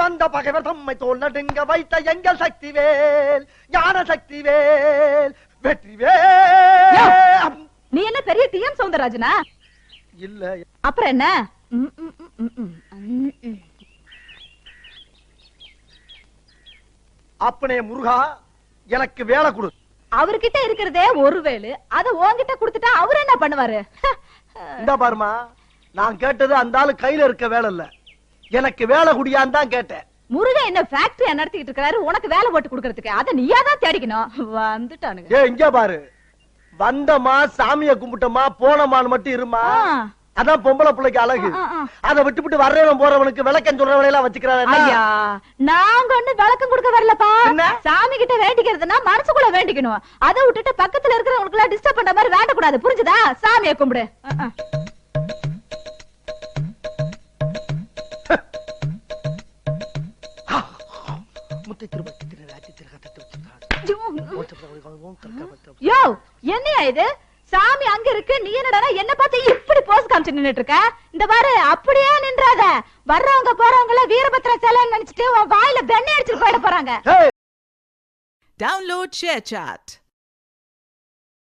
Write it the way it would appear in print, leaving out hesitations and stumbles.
வந்த பகைவர் தம்மை தோல் நடுங்க வைத்த எங்கள் சக்திவேல் ஞான சக்திவேல் வெற்றிவேல். நீ என்ன பெரிய டிஎம் சௌந்தரராஜனா? இல்ல. அப்புறம் என்ன? அப்பனே முருகா எனக்கு வேலை கொடு. அவர்கிட்ட இருக்கிறதே ஒரு வேலு, அத உன்கிட்ட கொடுத்துட்டா அவர் என்ன பண்ணுவாரு? இந்த பாருமா, நான் கேட்டது அந்த ஆளு கையில இருக்க வேலை இல்ல, எனக்கு வேலை குடியான்னு தான் கேட்டேன். முருகன் என்ன ஃபேக்டரி நடத்திட்டு இருக்காரு, உனக்கு வேலை போட்டு கொடுக்கறதுக்கு. அத நீயா தான் தேடிக்கணும். வந்துட்டானுங்க. ஏ இங்க பாரு, வந்தமா சாமிய கும்பிட்டமா போனமான்னு மட்டும் இருமா. அதான் பொம்பளை பிள்ளைக்கு அழகு. அதை விட்டுவிட்டு வர்றவன் போறவனுக்கு விளக்கம் சொல்றவனை எல்லாம் வச்சுக்கிறாரு. ஐயா, நாங்க ஒண்ணு விளக்கம் கொடுக்க வரலப்பா. சாமி கிட்ட வேண்டிக்கிறதுனா மனசுக்குள்ள வேண்டிக்கணும். அதை விட்டுட்டு பக்கத்துல இருக்கிறவங்களுக்கு எல்லாம் டிஸ்டர்ப் பண்ற மாதிரி வேண்டக்கூடாது. புரிஞ்சுதா? சாமியை கும்பிடு. யோ, என்னையா இது? சாமி அங்க இருக்கு, நீ என்னடா என்ன பார்த்து இப்படி போஸ் காமிச்சு நின்னுட்டு இருக்க? இந்த பாரு, அப்படியே நின்றாத. வர்றவங்க போறவங்க எல்லாம் வீரபத்ர சிலைன்னு நினைச்சிட்டு உன் வாயில பெண்ணை அடிச்சுட்டு போயிட போறாங்க. Download ShareChat.